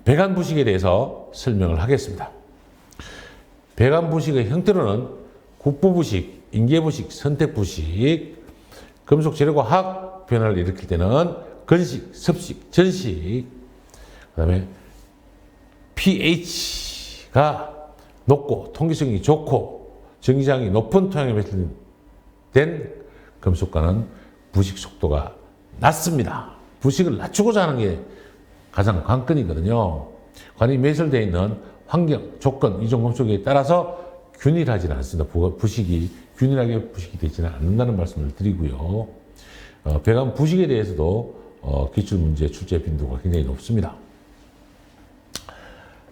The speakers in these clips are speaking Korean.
배관 부식에 대해서 설명을 하겠습니다. 배관 부식의 형태로는 국부 부식, 인계 부식, 선택 부식, 금속 재료가 화학 변화를 일으킬 때는 건식, 습식, 전식, 그 다음에 pH가 높고 통기성이 좋고 전기장이 높은 토양에 매실된 금속과는 부식 속도가 낮습니다. 부식을 낮추고자 하는 게 가장 관건이거든요. 관이 매설되어 있는 환경, 조건, 이종 금속에 따라서 균일하지는 않습니다. 부식이 균일하게 부식이 되지는 않는다는 말씀을 드리고요. 배관 부식에 대해서도 기출문제 출제 빈도가 굉장히 높습니다.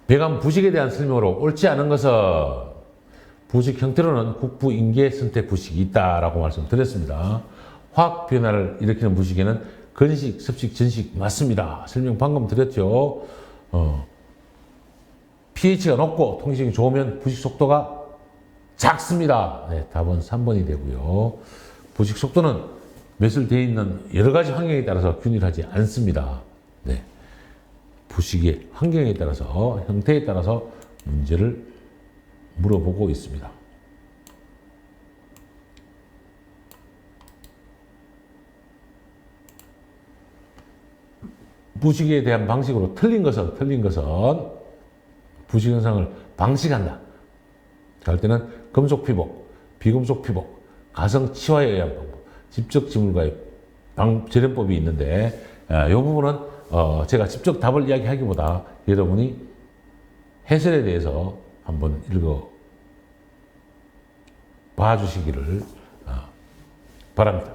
배관 부식에 대한 설명으로 옳지 않은 것은 부식 형태로는 국부, 인계, 선택 부식이 있다라고 말씀드렸습니다. 화학 변화를 일으키는 부식에는 건식, 습식, 전식 맞습니다. 설명 방금 드렸죠. pH가 높고 통기성이 좋으면 부식 속도가 작습니다. 네, 답은 3번이 되고요. 부식 속도는 매설되어 있는 여러 가지 환경에 따라서 균일하지 않습니다. 네. 부식의 환경에 따라서, 형태에 따라서 문제를 물어보고 있습니다. 부식에 대한 방식으로 틀린 것은 부식 현상을 방식한다. 할 때는 금속 피복, 비금속 피복, 가성 치화에 의한 방법, 집적 지물과의 재련법이 있는데 이 부분은 제가 직접 답을 이야기하기보다 여러분이 해설에 대해서 한번 읽어 봐주시기를 바랍니다.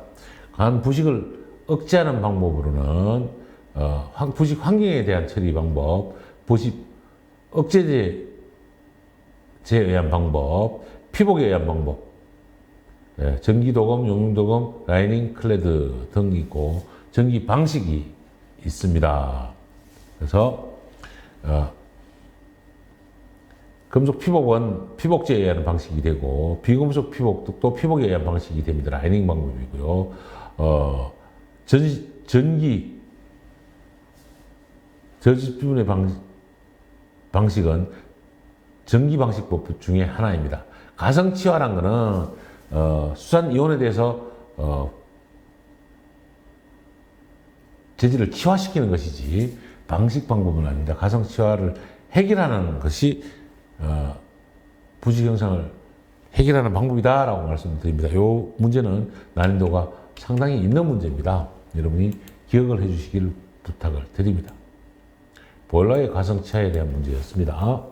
간 부식을 억제하는 방법으로는 부식 환경에 대한 처리 방법, 부식 억제제에 의한 방법, 피복에 의한 방법, 전기도금, 용융도금, 라이닝, 클레드 등이 있고 전기 방식이 있습니다. 그래서 금속 피복은 피복제에 의한 방식이 되고 비금속 피복도 피복에 의한 방식이 됩니다. 라이닝 방법이고요. 전기 저지분의 방식은 전기 방식법 중에 하나입니다. 가성치화란 거는 수산 이온에 대해서 재질을 치화시키는 것이지 방식 방법은 아닙니다. 가성치화를 해결하는 것이 부식 현상을 해결하는 방법이다라고 말씀드립니다. 이 문제는 난이도가 상당히 있는 문제입니다. 여러분이 기억을 해주시기를 부탁을 드립니다. 보일러의 가성치화에 대한 문제였습니다.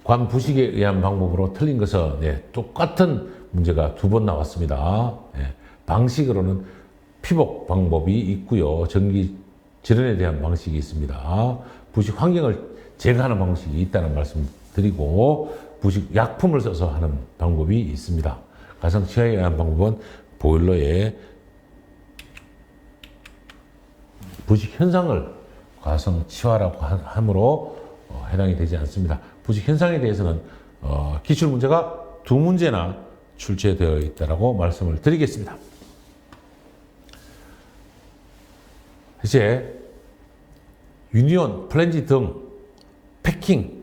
관 부식에 의한 방법으로 틀린 것은 똑같은 문제가 2번 나왔습니다. 방식으로는 피복 방법이 있고요. 전기 절연에 대한 방식이 있습니다. 부식 환경을 제거하는 방식이 있다는 말씀 드리고 부식 약품을 써서 하는 방법이 있습니다. 가성치화에 의한 방법은 보일러의 부식 현상을 가성치화라고 함으로 해당이 되지 않습니다. 부식 현상에 대해서는 기출 문제가 2문제나 출제되어 있다고 말씀을 드리겠습니다. 이제 유니온, 플랜지 등 패킹,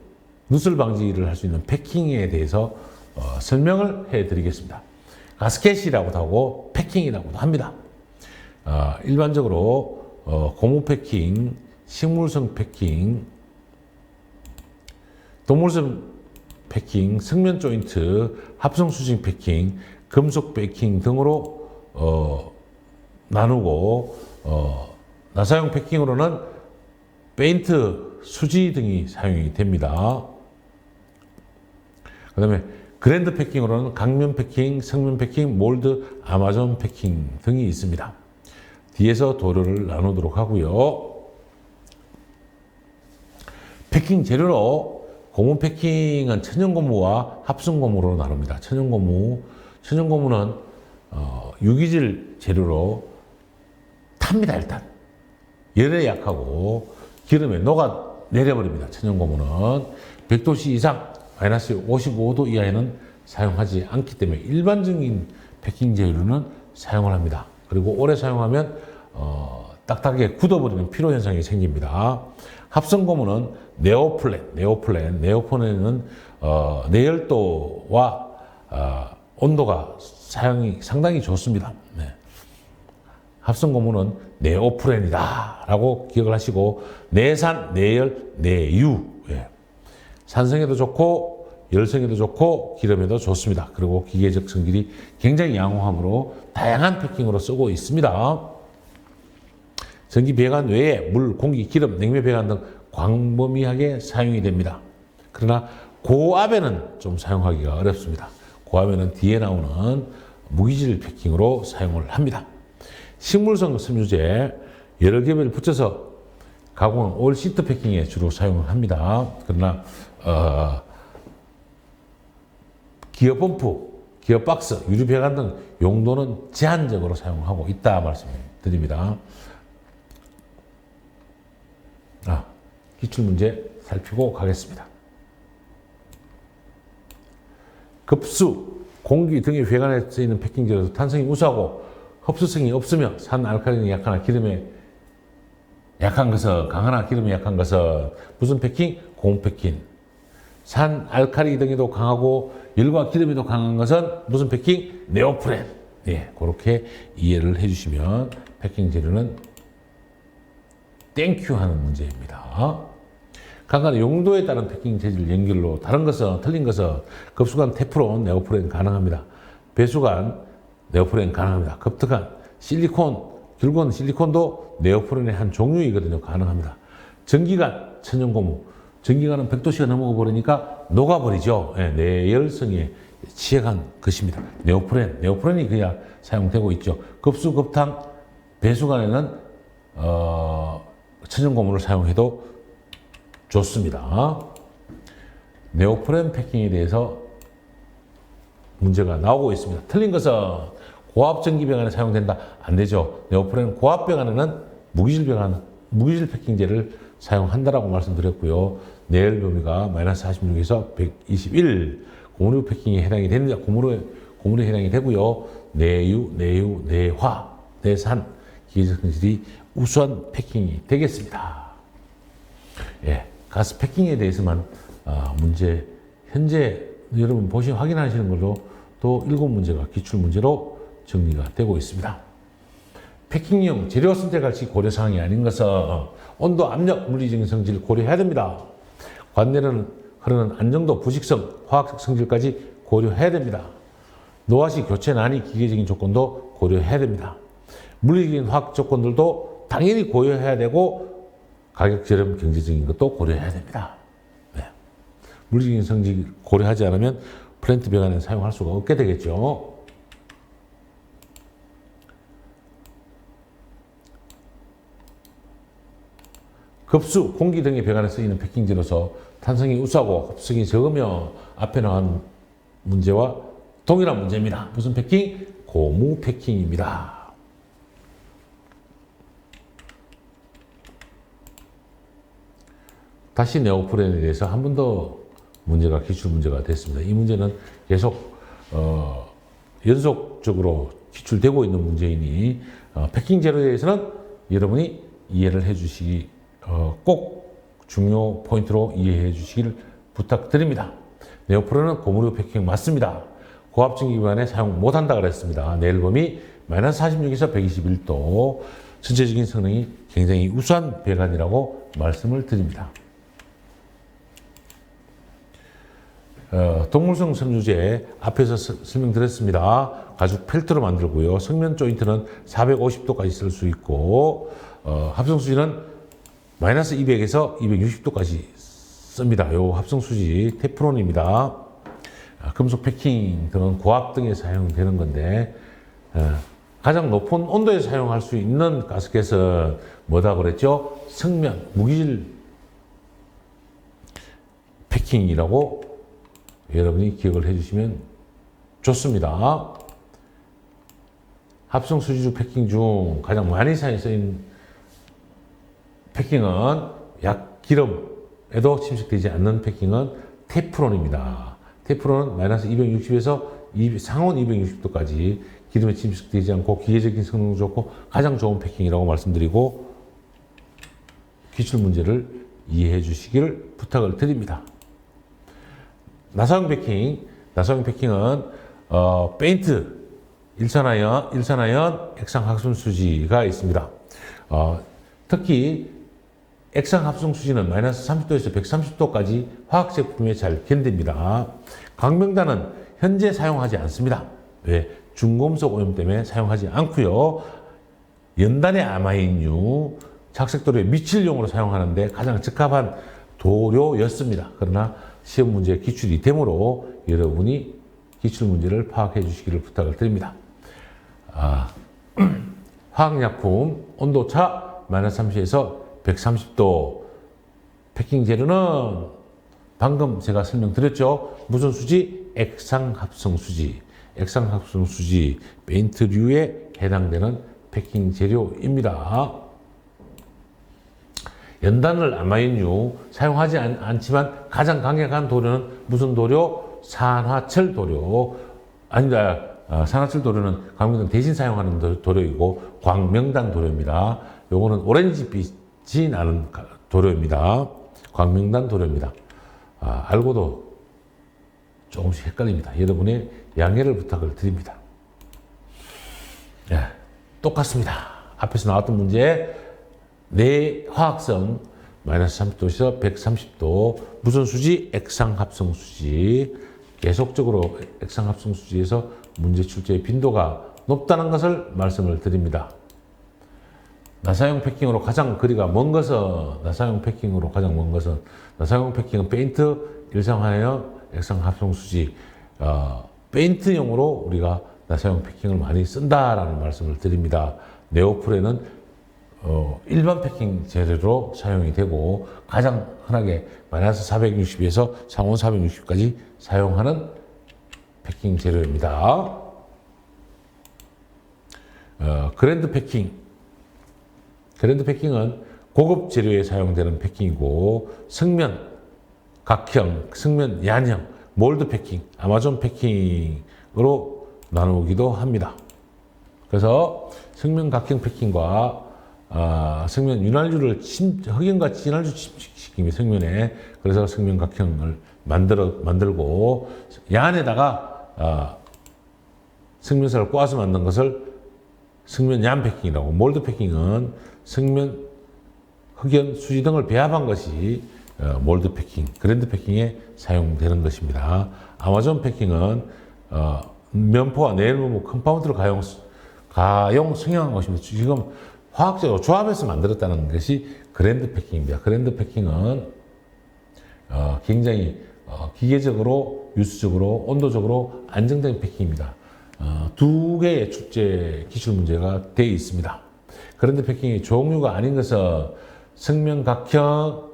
누설 방지를 할 수 있는 패킹에 대해서 설명을 해드리겠습니다. 가스켓이라고도 하고 패킹이라고도 합니다. 일반적으로 고무 패킹, 식물성 패킹, 동물성 패킹, 성면 조인트, 합성 수직 패킹, 금속 패킹 등으로 나누고 나사용 패킹으로는 페인트, 수지 등이 사용이 됩니다. 그 다음에 그랜드 패킹으로는 강면 패킹, 성면 패킹, 몰드, 아마존 패킹 등이 있습니다. 뒤에서 도료를 나누도록 하고요. 패킹 재료로 고무 패킹은 천연고무와 합성고무로 나눕니다. 천연고무는 유기질 재료로 탑니다. 일단 열에 약하고 기름에 녹아 내려버립니다. 천연고무는 100도씨 이상 마이너스 55도 이하에는 사용하지 않기 때문에 일반적인 패킹 재료는 사용을 합니다. 그리고 오래 사용하면 딱딱하게 굳어버리는 피로 현상이 생깁니다. 합성 고무는 네오프렌은 내열도와 온도가 사용이 상당히 좋습니다. 네. 합성 고무는 네오프렌이다라고 기억을 하시고 내산, 내열, 내유. 예. 산성에도 좋고 열성에도 좋고 기름에도 좋습니다. 그리고 기계적 성질이 굉장히 양호하므로 다양한 패킹으로 쓰고 있습니다. 전기 배관 외에 물, 공기, 기름, 냉매 배관 등 광범위하게 사용이 됩니다. 그러나 고압에는 좀 사용하기가 어렵습니다. 고압에는 뒤에 나오는 무기질 패킹으로 사용을 합니다. 식물성 섬유제 여러 겹을 붙여서 가공한 올 시트 패킹에 주로 사용을 합니다. 그러나 기어 펌프, 기어 박스, 유리 배관 등 용도는 제한적으로 사용하고 있다 말씀드립니다. 기출문제 살피고 가겠습니다. 급수, 공기 등의 배관에 쓰이는 패킹제로서 탄성이 우수하고 흡수성이 없으며 산 알칼리는 약하나 기름에 약한 것은 강하나 기름에 약한 것은 무슨 패킹? 고무 패킹. 산 알칼리 등에도 강하고 열과 기름에도 강한 것은 무슨 패킹? 네오프렌. 예, 그렇게 이해를 해주시면 패킹 재료는 땡큐 하는 문제입니다. 각각의 용도에 따른 패킹 재질 연결로 다른 것은 틀린 것은 급수관 테프론, 네오프렌 가능합니다. 배수관, 네오프렌 가능합니다. 급특한 실리콘, 귤곤 실리콘도 네오프렌의 한 종류이거든요. 가능합니다. 전기관, 천연고무. 전기관은 100도씨가 넘어가 버리니까 녹아버리죠. 네, 내열성에 취약한 것입니다. 네오프렌이 그야 사용되고 있죠. 급수, 급탕, 배수관에는 천연고무를 사용해도 좋습니다. 네오프렌 패킹에 대해서 문제가 나오고 있습니다. 틀린 것은 고압 전기 배관에 사용된다. 안 되죠. 네오프렌 고압 배관에는 무기질 패킹제를 사용한다라고 말씀드렸고요. 내열 범위가 마이너스 46에서 121 고무류 패킹에 해당이 됩니다. 고무류에 해당이 되고요. 내유, 내화, 내산 기계적 성질이 우수한 패킹이 되겠습니다. 예, 가스 패킹에 대해서만 문제 현재 여러분 확인하시는 걸로 또 7문제가 기출문제로 정리가 되고 있습니다. 패킹용 재료 선택할 시 고려사항이 아닌 것은 온도, 압력, 물리적인 성질을 고려해야 됩니다. 관내는 흐르는 안정도, 부식성, 화학적 성질까지 고려해야 됩니다. 노화 시 교체 난이 기계적인 조건도 고려해야 됩니다. 물리적인 화학 조건들도 당연히 고려해야 되고 가격 저렴 경제적인 것도 고려해야 됩니다. 네. 물리적인 성질 고려하지 않으면 플랜트 배관에 사용할 수가 없게 되겠죠. 급수, 공기 등의 배관에 쓰이는 패킹제로서 탄성이 우수하고 흡수성이 적으며 앞에 나온 문제와 동일한 문제입니다. 무슨 패킹? 고무 패킹입니다. 다시 네오프렌에 대해서 한 번 더 문제가 기출 문제가 됐습니다. 이 문제는 계속 연속적으로 기출되고 있는 문제이니 패킹 제로에 대해서는 여러분이 이해를 해주시기 꼭 중요 포인트로 이해해 주시기를 부탁드립니다. 네오프렌은 고무류 패킹 맞습니다. 고압 전기 기관에 사용 못한다 그랬습니다. 내열범위 마이너스 46에서 121도, 전체적인 성능이 굉장히 우수한 배관이라고 말씀을 드립니다. 동물성 섬유제 앞에서 설명드렸습니다. 가죽 펠트로 만들고요. 성면 조인트는 450도까지 쓸 수 있고 합성수지는 마이너스 200에서 260도까지 씁니다. 요 합성수지 테프론입니다. 금속 패킹 등은 고압 등에 사용되는 건데 가장 높은 온도에 사용할 수 있는 가스켓은 뭐다 그랬죠? 성면, 무기질 패킹이라고 여러분이 기억을 해주시면 좋습니다. 합성수지주 패킹 중 가장 많이 쓰인 패킹은 기름에도 침식되지 않는 패킹은 테프론입니다. 테프론은 마이너스 260에서 상온 260도까지 기름에 침식되지 않고 기계적인 성능도 좋고 가장 좋은 패킹이라고 말씀드리고 기출 문제를 이해해 주시기를 부탁을 드립니다. 나사용 패킹은 페인트, 일산화연, 액상합성수지가 있습니다. 특히 액상합성수지는 마이너스 30도에서 130도까지 화학제품에 잘 견딥니다. 광명단은 현재 사용하지 않습니다. 왜? 중금속 오염 때문에 사용하지 않고요. 연단의 아마인유, 착색도료의 미칠용으로 사용하는데 가장 적합한 도료였습니다. 그러나 시험 문제 기출이 되므로 여러분이 기출 문제를 파악해 주시기를 부탁을 드립니다. 화학약품 온도차 마이너스 30에서 130도 패킹 재료는 방금 제가 설명드렸죠. 무슨 수지? 액상합성수지. 액상합성수지 페인트류에 해당되는 패킹 재료입니다. 연단을 아마인유 사용하지 않지만 가장 강력한 도료는 무슨 도료? 산화철 도료. 아니다. 산화철 도료는 광명단 대신 사용하는 도료이고 광명단 도료입니다. 요거는 오렌지빛이 나는 도료입니다. 광명단 도료입니다. 알고도 조금씩 헷갈립니다. 여러분의 양해를 부탁을 드립니다. 네, 똑같습니다. 앞에서 나왔던 문제 내 화학성 마이너스 30도에서 130도 무슨 수지? 액상합성수지. 계속적으로 액상합성수지에서 문제 출제의 빈도가 높다는 것을 말씀을 드립니다. 나사용 패킹으로 가장 거리가 먼 것은 나사용 패킹은 페인트, 일산화연, 액상합성수지. 페인트용으로 우리가 나사용 패킹을 많이 쓴다라는 말씀을 드립니다. 네오프렌은 일반 패킹 재료로 사용이 되고 가장 흔하게 마이너스 460에서 상온 460까지 사용하는 패킹 재료입니다. 그랜드 패킹은 고급 재료에 사용되는 패킹이고 성면 각형, 성면 얀형, 몰드 패킹, 아마존 패킹으로 나누기도 합니다. 그래서 성면 각형 패킹과 성면 윤활유를 흑연과 진활유 침식시키며 성면에 그래서 성면 각형을 만들고 얀에다가 성면사를 꼬아서 만든 것을 성면 얀 패킹이라고. 몰드 패킹은 성면 흑연 수지 등을 배합한 것이 몰드 패킹, 그랜드 패킹에 사용되는 것입니다. 아마존 패킹은 면포와 내일무무 컴파운드를 가용 승용한 것입니다. 지금 화학적으로 조합해서 만들었다는 것이 그랜드 패킹입니다. 그랜드 패킹은 굉장히 기계적으로, 유수적으로, 온도적으로 안정된 패킹입니다. 두 개의 출제 기출 문제가 되어 있습니다. 그랜드 패킹의 종류가 아닌 것은 성면각형,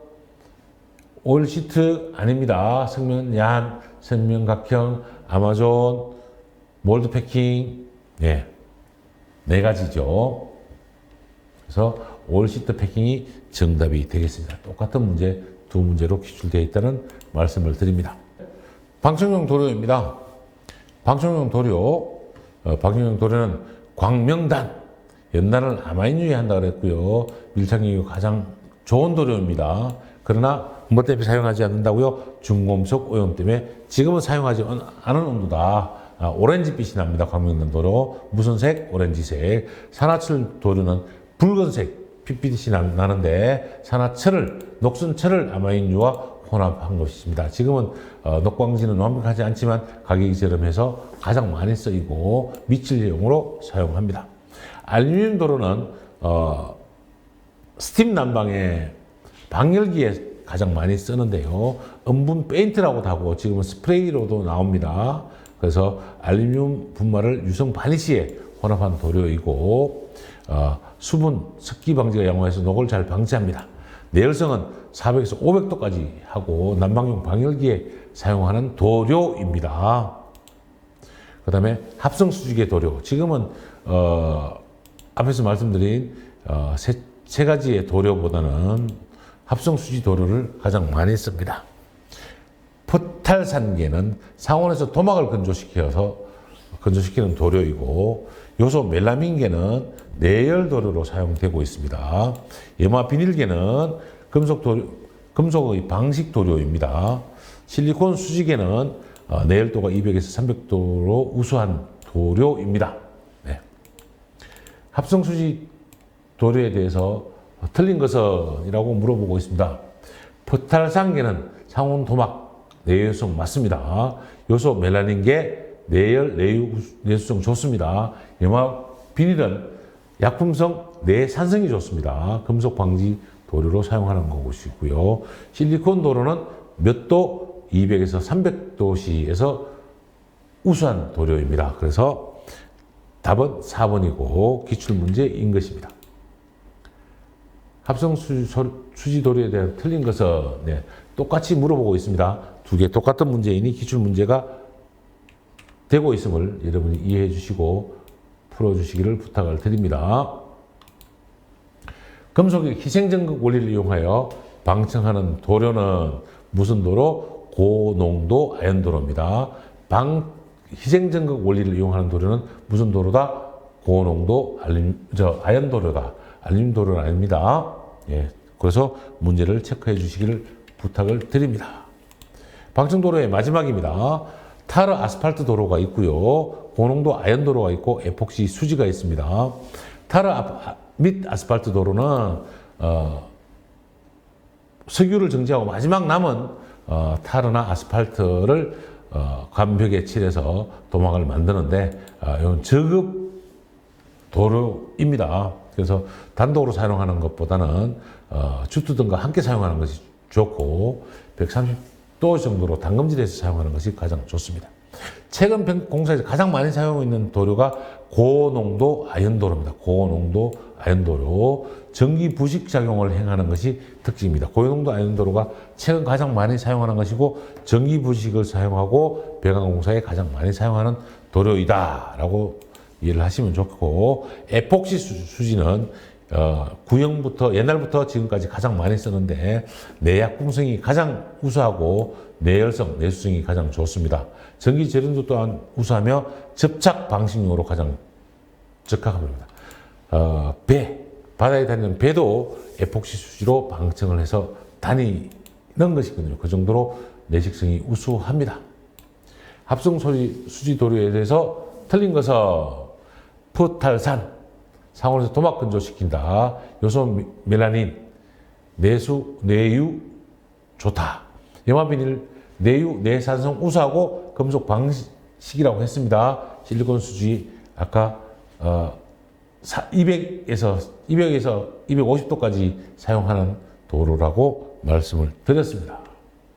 오일시트 아닙니다. 성면얀, 성면각형, 아마존, 몰드 패킹, 네 가지죠. 그래서 오일시트 패킹이 정답이 되겠습니다. 똑같은 문제 두 문제로 기출되어 있다는 말씀을 드립니다. 방청용 도료입니다. 방청용 도료는 광명단, 연단을 아마인유에 한다고 그랬고요. 밀착력이 가장 좋은 도료입니다. 그러나 뭐 때문에 사용하지 않는다고요? 중금속 오염 때문에 지금은 사용하지 않은 온도다. 오렌지빛이 납니다. 광명단 도료. 무슨 색? 오렌지색. 산화철 도료는 붉은색 빛빛이 나는데 녹슨철을 아마인유와 혼합한 것입니다. 지금은 녹광지는 완벽하지 않지만 가격이 저렴해서 가장 많이 쓰이고 미칠용으로 사용합니다. 알루미늄 도료는 스팀 난방에 방열기에 가장 많이 쓰는데요. 음분 페인트라고도 하고 지금은 스프레이로도 나옵니다. 그래서 알루미늄 분말을 유성 바니쉬에 혼합한 도료이고 수분, 습기 방지가 양호해서 녹을 잘 방지합니다. 내열성은 400에서 500도까지 하고 난방용 방열기에 사용하는 도료입니다. 그 다음에 합성수지계 도료. 지금은 앞에서 말씀드린 세 가지의 도료보다는 합성수지 도료를 가장 많이 씁니다. 포탈산계는 상온에서 도막을 건조시켜서 건조시키는 도료이고 요소 멜라민계는 내열 도료로 사용되고 있습니다. 염화 비닐계는 금속의 방식 도료입니다. 실리콘 수지계는 내열도가 200에서 300도로 우수한 도료입니다. 네. 합성 수지 도료에 대해서 틀린 것은이라고 물어보고 있습니다. 포탈산계는 상온 도막 내유성 맞습니다. 요소 멜라닌계 내열 내수성 좋습니다. 염화 비닐은 약품성 내산성이 좋습니다. 금속 방지 도료로 사용하는 것이고요. 실리콘 도료는 몇 도? 200에서 300도씨에서 우수한 도료입니다. 그래서 답은 4번이고 기출문제인 것입니다. 합성 수지 도료에 대한 틀린 것은 똑같이 물어보고 있습니다. 두 개 똑같은 문제이니 기출문제가 되고 있음을 여러분이 이해해 주시고 풀어주시기를 부탁을 드립니다. 금속의 희생전극 원리를 이용하여 방청하는 도료는 무슨 도로? 고농도 아연도로입니다. 희생전극 원리를 이용하는 도료는 무슨 도로다? 고농도 아연도료다. 알루미늄도료는 아닙니다. 예, 그래서 문제를 체크해 주시기를 부탁을 드립니다. 방청도로의 마지막입니다. 타르 아스팔트 도로가 있고요. 고농도 아연 도로가 있고 에폭시 수지가 있습니다. 타르 및 아스팔트 도로는 석유를 정지하고 마지막 남은 타르나 아스팔트를 관벽에 칠해서 도막을 만드는데 이건 저급 도로입니다. 그래서 단독으로 사용하는 것보다는 주투 등과 함께 사용하는 것이 좋고 130도 정도로 담금질해서 사용하는 것이 가장 좋습니다. 최근 공사에서 가장 많이 사용하고 있는 도료가 고농도 아연도로입니다. 고농도 아연도로 전기 부식 작용을 행하는 것이 특징입니다. 고농도 아연도로가 최근 가장 많이 사용하는 것이고 전기 부식을 사용하고 배관 공사에 가장 많이 사용하는 도료이다라고 이해를 하시면 좋고 에폭시 수지는 구형부터 옛날부터 지금까지 가장 많이 쓰는데 내약품성이 가장 우수하고 내열성, 내수성이 가장 좋습니다. 전기 절연도 또한 우수하며 접착 방식용으로 가장 적합합니다. 바다에 다니는 배도 에폭시 수지로 방청을 해서 다니는 것이거든요. 그 정도로 내식성이 우수합니다. 합성 수지 도료에 대해서 틀린 것은 포탈산, 상온에서 도막 건조시킨다. 요소 멜라닌, 내유 좋다. 염화 비닐, 내유, 내산성 우수하고 금속 방식이라고 했습니다. 실리콘 수지 아까 200에서 250도까지 사용하는 도로라고 말씀을 드렸습니다.